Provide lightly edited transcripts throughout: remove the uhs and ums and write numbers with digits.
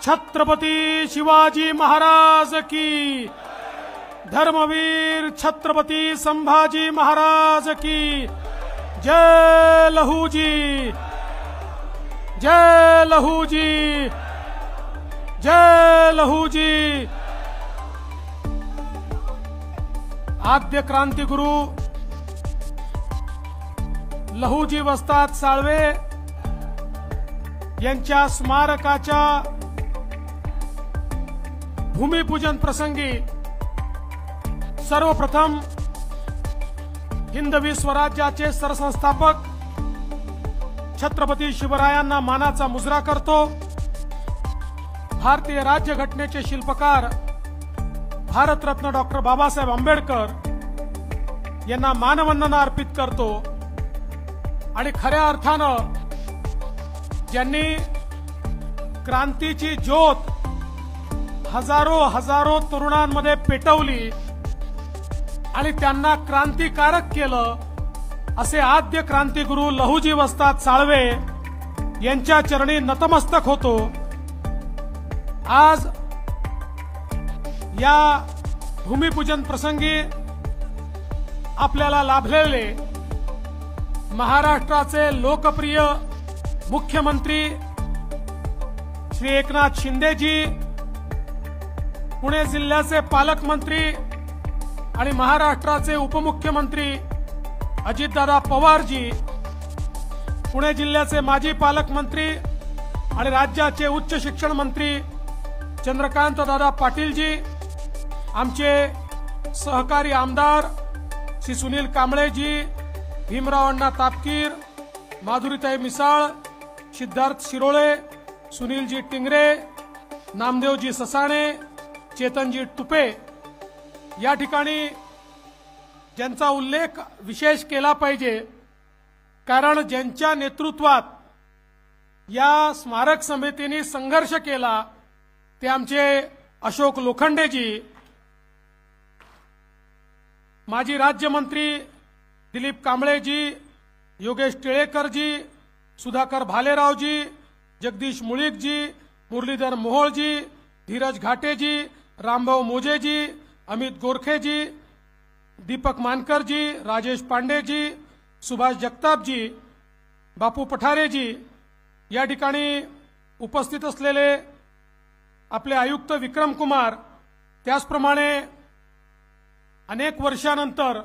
छत्रपती शिवाजी महाराज की, धर्मवीर छत्रपती संभाजी महाराज की जय। लहूजी, जय लहूजी, जय लहूजी। आद्य क्रांतिगुरु लहूजी वस्ताद साळवे यांच्या स्मारकाच्या भूमिपूजन प्रसंगी सर्वप्रथम हिंदवी स्वराज्याचे सरसंस्थापक छत्रपती शिवरायांना मानाचा मुजरा करतो। भारतीय राज्यघटनेचे शिल्पकार भारतरत्न डॉक्टर बाबासाहेब आंबेडकर यांना मानवंदना अर्पित करतो आणि खऱ्या अर्थानं ज्यांनी क्रांतीची ज्योत हजारो तरुणांमध्ये पेटवली आणि त्यांना क्रांतिकारक केलं असे आद्य क्रांतिगुरु लहूजी वस्ताद साळवे यांच्या चरणी नतमस्तक होतो। आज या भूमिपूजन प्रसंगी आपल्याला लाभलेले महाराष्ट्राचे लोकप्रिय मुख्यमंत्री श्री एकनाथ शिंदेजी, पुणे जिल्ह्याचे पालकमंत्री आणि महाराष्ट्राचे उपमुख्यमंत्री अजितदादा पवारजी, पुणे जिल्ह्याचे माजी पालकमंत्री आणि राज्याचे उच्च शिक्षण मंत्री चंद्रकांत दादा पाटीलजी, आमचे सहकारी आमदार श्री सुनील कांबळेजी, भीमराव अण्णा तापकीर, माधुरीताई मिसाळ, सिद्धार्थ शिरोळे, सुनीलजी टिंगरे, नामदेवजी ससाणे, चेतनजी तुपे, या ठिकाणी ज्यांचा उल्लेख विशेष केला पाहिजे, कारण ज्यांच्या नेतृत्वात या स्मारक समितीने संघर्ष केला ते आमचे अशोक लोखंडेजी, माजी राज्यमंत्री दिलीप कांबळेजी, योगेश टिळेकरजी, सुधाकर भालेरावजी, जगदीश मुळीकजी, मुरलीधर मोहोळजी, धीरज घाटेजी, रामभाऊ मोजेजी, अमित गोरखेजी, दीपक मानकरजी, राजेश पांडेजी, सुभाष जगतापजी, बापू पठारेजी, या ठिकाणी उपस्थित असलेले आपले आयुक्त विक्रम कुमार, त्याचप्रमाणे अनेक वर्षानंतर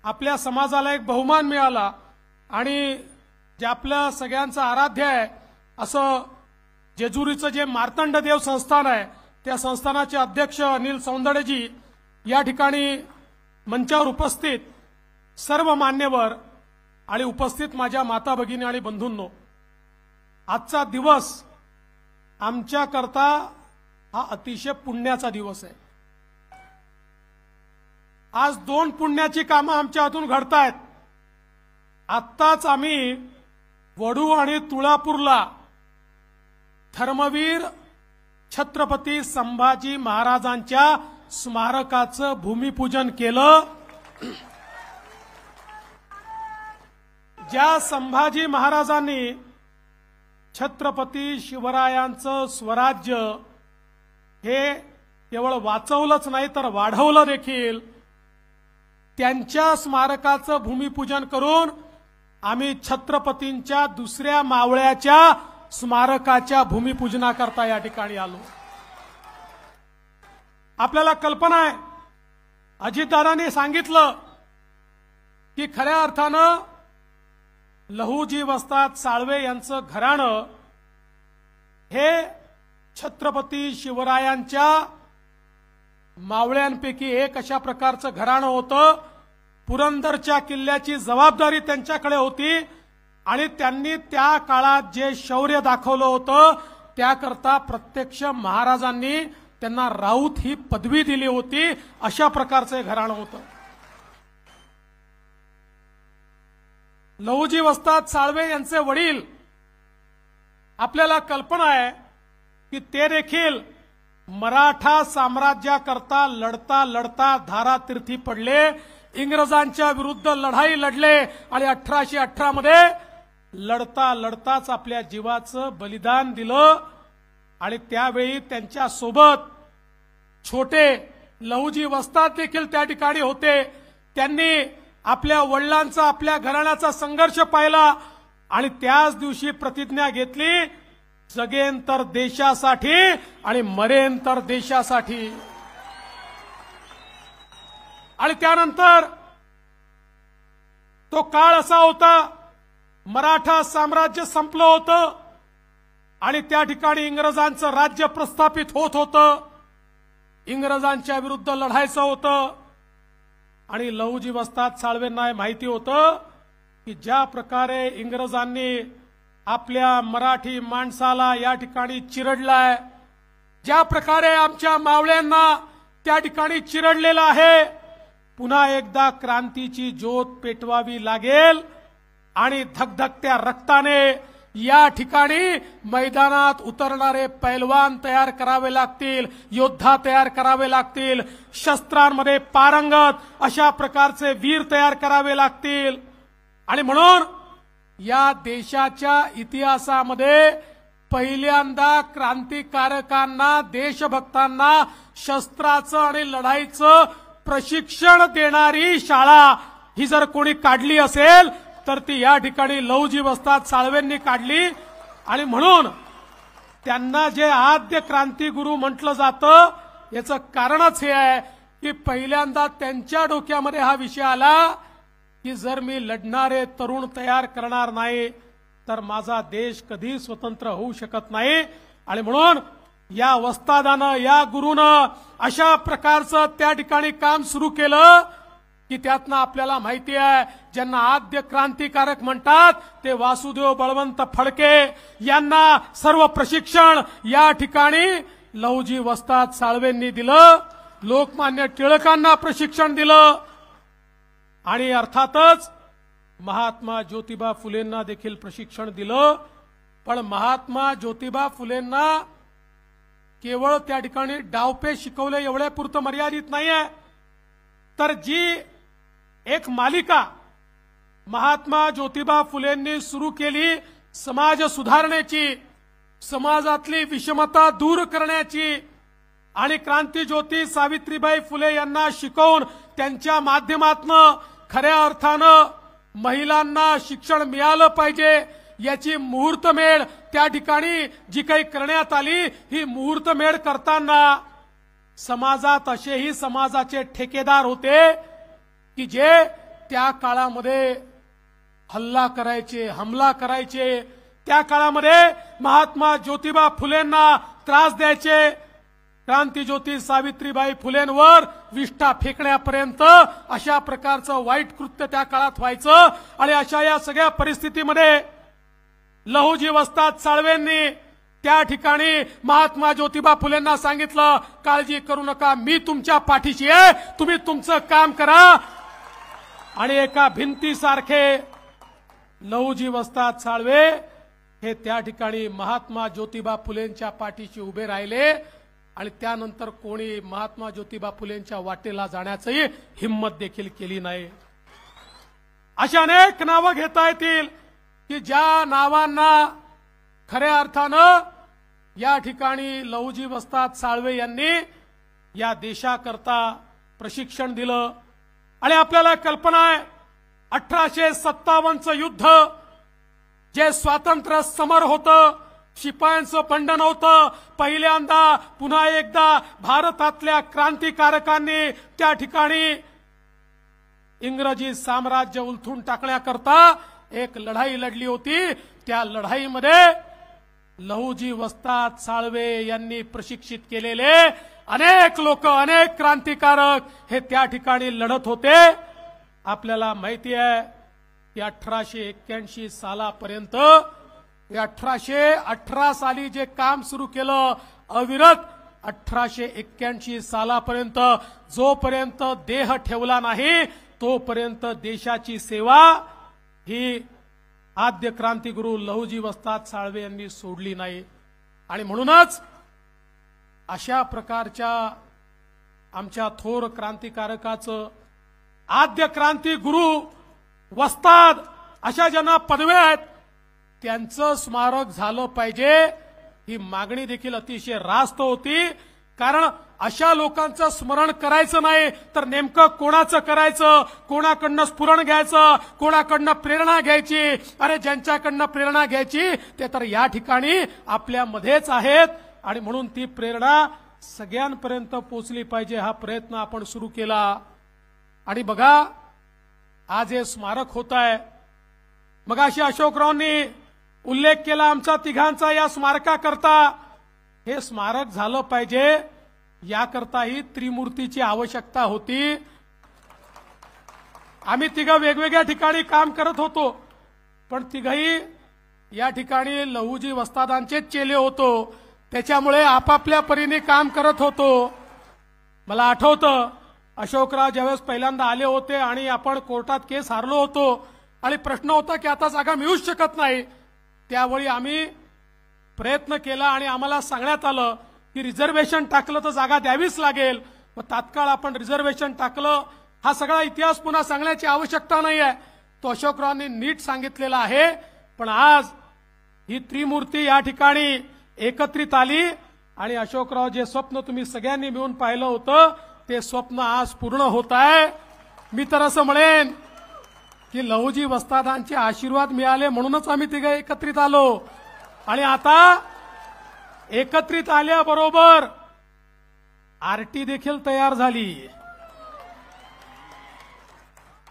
आपल्या समाजाला एक बहुमान मिळाला आणि जे आपल्या सगळ्यांचं आराध्य आहे असं जेजुरीचं जे मार्तंड देव संस्थान आहे त्या संस्थानाचे अध्यक्ष अनिल सौंदडेजी, या ठिकाणी मंचावर उपस्थित सर्व मान्यवर आणि उपस्थित माझ्या माता भगिनी आणि बंधूंनो, आजचा दिवस आमच्याकरता हा अतिशय पुण्याचा दिवस आहे। आज दोन पुण्याची कामं आमच्या हातून घडतायत। आत्ताच आम्ही वडू आणि तुळापूरला धर्मवीर छत्रपती संभाजी महाराजांच्या स्मारकाचं भूमिपूजन केलं। ज्या संभाजी महाराजांनी छत्रपती शिवरायांचं स्वराज्य हे केवळ वाचवलंच नाही तर वाढवलं देखील, त्यांच्या स्मारकाचं भूमिपूजन करून आम्ही छत्रपतींच्या दुसऱ्या मावळ्याच्या स्मारकाच्या भूमिपूजनाकरता या ठिकाणी आलो। आपल्याला कल्पना आहे, अजितदादांनी सांगितलं की खऱ्या अर्थानं लहूजी वस्ताद साळवे यांचं घराणं हे छत्रपती शिवरायांच्या मावळ्यांपैकी एक अशा प्रकारचं घराणं होतं। पुरंदरच्या किल्ल्याची जबाबदारी त्यांच्याकडे होती आणि त्यांनी त्या काळात जे शौर्य दाखवलं होतं त्याकरता प्रत्यक्ष महाराजांनी त्यांना राऊत ही पदवी दिली होती। अशा प्रकारचं घराणं होतं। लहूजी वस्ताद साळवे यांचे वडील, आपल्याला कल्पना आहे की ते देखील मराठा साम्राज्याकरता लढता लढता धारातीर्थी पडले, इंग्रजांच्या विरुद्ध लढाई लढले आणि 1818 मध्ये लढता लढताच आपल्या जीवाचं बलिदान दिलं आणि त्यावेळी त्यांच्या सोबत छोटे लहुजी वस्ताद देखील त्या ठिकाणी होते। त्यांनी आपल्या वडिलांचा आपल्या घराण्याचा संघर्ष पाहिला आणि त्याच दिवशी प्रतिज्ञा घेतली, जगेन तर देशासाठी आणि मरेन तर देशासाठी। आणि त्यानंतर तो काळ असा होता, मराठा साम्राज्य संपलं होतं आणि त्या ठिकाणी इंग्रजांचं राज्य प्रस्थापित होत होतं। इंग्रजांच्या विरुद्ध लढायचं होतं आणि लहुजी वस्ताद साळवेंना माहिती होतं की ज्या प्रकारे इंग्रजांनी आपल्या मराठी माणसाला या ठिकाणी चिरडलाय, ज्या प्रकारे आमच्या मावळ्यांना त्या ठिकाणी चिरडलेलं आहे, पुन्हा एकदा क्रांतीची ज्योत पेटवावी लागेल आणि धगधगत्या रक्ताने या ठिकाणी मैदानात उतरणारे पैलवान तयार करावे लागतील, योद्धा तयार करावे लागतील, शस्त्रांमध्ये पारंगत अशा प्रकारचे वीर तयार करावे लागतील। आणि म्हणून या देशाच्या इतिहासामध्ये पहिल्यांदा क्रांतिकारकांना, देशभक्तांना शस्त्राचं आणि लढाईचं प्रशिक्षण देणारी शाळा ही जर कोणी काढली असेल तर ती या ठिकाणी लहुजी वस्ताद साळवेंनी काढली। आणि म्हणून त्यांना जे आद्य क्रांतिगुरू म्हटलं जातं याचं कारणच हे आहे की पहिल्यांदा त्यांच्या डोक्यामध्ये हा विषय आला की जर मी लढणारे तरुण तयार करणार नाही तर माझा देश कधी स्वतंत्र होऊ शकत नाही। आणि म्हणून या वस्तादानं, या गुरुनं अशा प्रकारचं त्या ठिकाणी काम सुरू केलं की त्यातनं आपल्याला माहिती आहे, ज्यांना आद्य क्रांतिकारक म्हणतात ते वासुदेव बळवंत फडके यांना सर्व प्रशिक्षण या ठिकाणी लहुजी वस्ताद साळवेंनी दिलं, लोकमान्य टिळकांना प्रशिक्षण दिलं आणि अर्थातच महात्मा ज्योतिबा फुलेंना देखील प्रशिक्षण दिलं। पण महात्मा ज्योतिबा फुलेंना केवळ त्या ठिकाणी डावपेच शिकवले एवढ्यापुरतं मर्यादित नाहीये, तर जी एक मालिका महात्मा ज्योतिबा फुलेंनी सुरू केली समाज सुधारण्याची, समाजातली विषमता दूर करण्याची आणि क्रांतिज्योती सावित्रीबाई फुले यांना शिकवून त्यांच्या माध्यमातून खऱ्या अर्थानं महिलांना शिक्षण मिळालं पाहिजे याची मुहूर्तमेढ त्या ठिकाणी जी काही करण्यात आली, ही मुहूर्तमेढ करताना समाजात असेही समाजाचे ठेकेदार होते की जे त्या काळामध्ये हल्ला करायचे, हमला करायचे, त्या काळामध्ये महात्मा ज्योतिबा फुलेंना त्रास द्यायचे, क्रांतिज्योती सावित्रीबाई फुलेंवर विष्ठा फेकण्यापर्यंत अशा प्रकारचं वाईट कृत्य त्या काळात व्हायचं। आणि अशा या सगळ्या परिस्थितीमध्ये लहुजी वस्ताद साळवेंनी त्या ठिकाणी महात्मा ज्योतिबा फुलेंना सांगितलं, काळजी करू नका, मी तुमच्या पाठीशी आहे, तुम्ही तुमचं काम करा। आणि एका भिंतीसारखे लहुजी वस्ताद साळवे हे त्या ठिकाणी महात्मा ज्योतिबा फुलेंच्या पाठीशी उभे राहिले आणि त्यानंतर कोणी महात्मा ज्योतिबा फुलेंच्या वाटेला जाण्याची हिम्मत देखील केली नाही। अशा अनेक नावं घेता येतील की ज्या नावांना खऱ्या अर्थानं या ठिकाणी लहुजी वस्ताद साळवे यांनी या देशाकरता प्रशिक्षण दिलं। आणि आपल्याला कल्पना आहे 1857चं युद्ध जे स्वातंत्र्य समर होतं, शिपायांचं बंधन होतं, पहिल्यांदा पुन्हा एकदा भारतातल्या क्रांतिकारकांनी त्या ठिकाणी इंग्रजी साम्राज्य उलथून टाकण्याकरता एक लढाई लढली होती। त्या लढाईमध्ये लहुजी वस्ताद साळवे यांनी प्रशिक्षित केलेले अनेक लोक, अनेक क्रांतिकारक हे त्या ठिकाणी लढत होते। आपल्याला माहिती आहे की 1881 सालापर्यंत, 1818 साली जे काम सुरू केलं अविरत, 1881 सालापर्यंत जोपर्यंत देह ठेवला नाही तोपर्यंत देशाची सेवा ही आद्य क्रांतिगुरू लहुजी वस्ताद साळवे यांनी सोडली नाही। आणि म्हणूनच अशा प्रकारच्या आमच्या थोर क्रांतिकारकाचं आद्य क्रांतिगुरू वस्ताद अशा ज्यांना पदव्या आहेत त्यांचं स्मारक झालं पाहिजे ही मागणी देखील अतिशय रास्त होती। कारण अशा लोकांचं स्मरण करायचं नाही तर नेमकं कोणाचं करायचं, कोणाकडनं स्फुरण घ्यायचं, कोणाकडनं प्रेरणा घ्यायची। अरे ज्यांच्याकडनं प्रेरणा घ्यायची ते तर या ठिकाणी आपल्यामध्येच आहेत आणि म्हणून ती प्रेरणा सगळ्यांपर्यंत पोहोचली पाहिजे हा प्रयत्न आपण सुरू केला। आणि बघा आज हे स्मारक होत आहे। मगाशी अशोकरावांनी उल्लेख केला आमचा तिघांचा या स्मारकाकरता। हे स्मारक झालं पाहिजे याकरताही त्रिमूर्तीची आवश्यकता होती। आम्ही तिघं वेगवेगळ्या ठिकाणी काम करत होतो, पण तिघही या ठिकाणी लहुजी वस्तादांचेच चेले होतो, त्याच्यामुळे आपापल्या परीने काम करत होतो। मला आठवतं अशोकराव ज्यावेळेस पहिल्यांदा आले होते आणि आपण कोर्टात केस हारलो होतो आणि प्रश्न होता की आता जागा मिळूच शकत नाही, त्यावेळी आम्ही प्रयत्न केला आणि आम्हाला सांगण्यात आलं की रिझर्वेशन टाकलं तर जागा द्यावीच लागेल। मग तात्काळ आपण रिझर्वेशन टाकलं। हा सगळा इतिहास पुन्हा सांगण्याची आवश्यकता नाही आहे, तो अशोकरावांनी नीट सांगितलेला आहे। पण आज ही त्रिमूर्ती या ठिकाणी एकत्रित आली आणि अशोकराव जे स्वप्न तुम्ही सगळ्यांनी मिळून पाहिलं होतं ते स्वप्न आज पूर्ण होत आहे। मी तर असं म्हणेन की लहुजी वस्तादांचे आशीर्वाद मिळाले म्हणूनच आम्ही तिघे एकत्रित आलो आणि आता एकत्रित आल्याबरोबर आरटी देखील तयार झाली।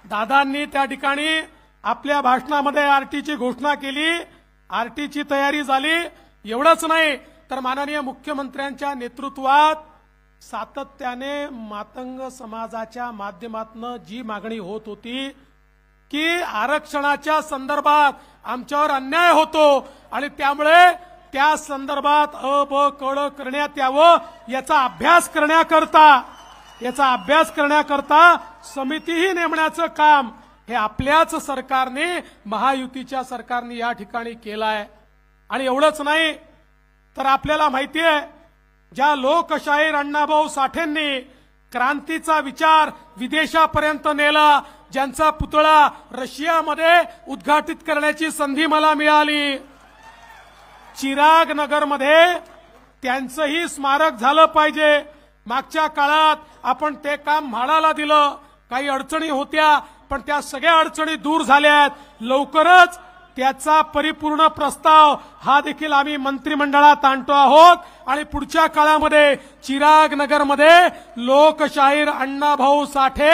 दादांनी त्या ठिकाणी आपल्या भाषणामध्ये आरटीची घोषणा केली, आरटीची तयारी झाली। एवढंच नाही तर माननीय मुख्यमंत्र्यांच्या नेतृत्वात सातत्याने मातंग समाजाच्या माध्यमातून जी मागणी होत होती की आरक्षणाच्या संदर्भात आमच्यावर अन्याय होतो आणि त्यामुळे त्या संदर्भात ब कड करण्यात यावं याचा अभ्यास करण्याकरता समितीही नेमण्याचं काम हे आपल्याच सरकारने महायुतीच्या सरकारने या ठिकाणी केलंय। आणि एवढंच नाही तर आपल्याला माहिती आहे ज्या लोकशाहीर अण्णाभाऊ साठेंनी क्रांतीचा विचार विदेशापर्यंत नेला, ज्यांचा पुतळा रशियामध्ये उद्घाटित करण्याची संधी मला मिळाली, चिराग नगरमध्ये त्यांचंही स्मारक झालं पाहिजे। मागच्या काळात आपण ते काम म्हाडाला दिलं, काही अडचणी होत्या पण त्या सगळ्या अडचणी दूर झाल्यात। लवकरच त्याचा परिपूर्ण प्रस्ताव हा देखील आम्ही मंत्रिमंडळात आणतो आहोत आणि पुढच्या काळामध्ये चिराग नगरमध्ये लोकशाहीर अण्णाभाऊ साठे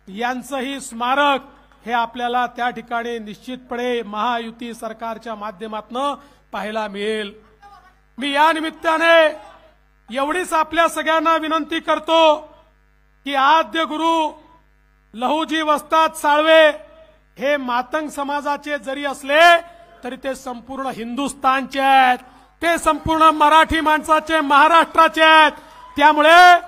यांचंही स्मारक हे आपल्याला त्या ठिकाणी निश्चितपणे महायुती सरकारच्या माध्यमातून पाहायला मिळेल। मी या निमित्ताने एवढीच आपल्या सगळ्यांना विनंती करतो की आद्य गुरु लहुजी वस्ताद साळवे हे मातंग समाजाचे जरी असले तरी ते संपूर्ण हिंदुस्थानचे आहेत, ते संपूर्ण मराठी माणसाचे महाराष्ट्राचे आहेत। त्यामुळे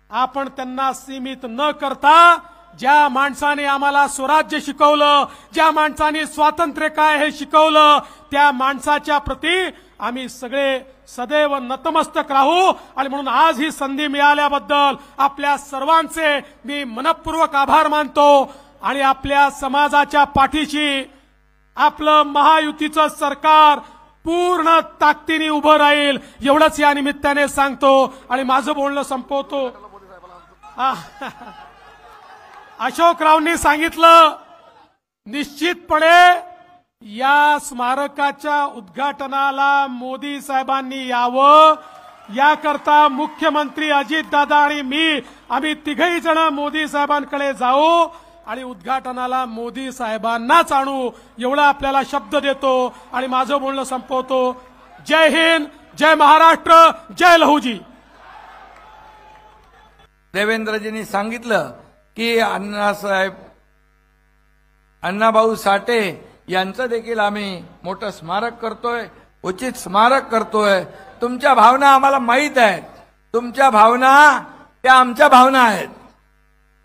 आपण त्यांना सीमित न करता ज्या माणसाने आम्हाला स्वराज्य शिकवलं, ज्या माणसाने स्वातंत्र्य काय हे शिकवलं, त्या माणसाच्या प्रती आम्ही सगळे सदैव नतमस्तक राहू। आणि म्हणून आज ही संधी मिळाल्याबद्दल आपल्या सर्वांचे मी मनपूर्वक आभार मानतो आणि आपल्या समाजाच्या पाठीशी आपलं महायुतीचं सरकार पूर्ण ताकदीने उभं राहील एवढंच या निमित्ताने सांगतो आणि माझं बोलणं संपवतो। अशोकरावांनी सांगितलं निश्चितपणे या स्मारकाच्या उद्घाटनाला मोदी साहेबांनी यावं, याकरता मुख्यमंत्री अजितदादा आणि मी आम्ही तिघही जण मोदी साहेबांकडे जाऊ आणि उद्घाटनाला मोदी साहेबांनाच आणू एवढा आपल्याला शब्द देतो आणि माझं बोलणं संपवतो। जय हिंद, जय महाराष्ट्र, जय लहुजी। देवेंद्रजींनी सांगितलं की अण्णाभाऊ साठे यांचं देखील आम्ही मोठं स्मारक करतोय, उचित स्मारक करतोय। तुमच्या भावना आम्हाला माहित आहेत, तुमच्या भावना त्या आमच्या भावना आहेत।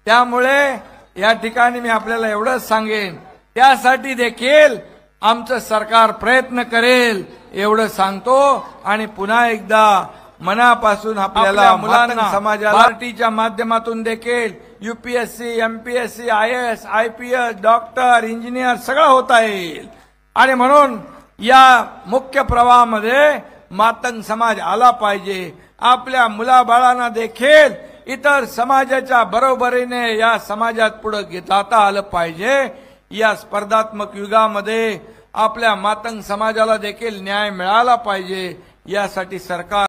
त्यामुळे या ठिकाणी मी आपल्याला एवढंच सांगेन, त्यासाठी देखील आमचं सरकार प्रयत्न करेल एवढं सांगतो। आणि पुन्हा एकदा मनापासून आपल्याला मुलांना समाजाला पार्टीच्या माध्यमातून देखील UPSC, MPSC, IAS, IPS, doctor, engineer सगळं होता येईल। आणि म्हणून या मुख्य प्रवाहामध्ये मातंग समाज आला पाहिजे. आपल्या मुलाबाळांना देखील इतर समाजाच्या बरोबरीने या समाजात पुढे जाता आलं पाहिजे. या स्पर्धात्मक युगामध्ये आपल्या मातंग समाजाला देखील न्याय मिळाला पाहिजे. यासाठी सरकार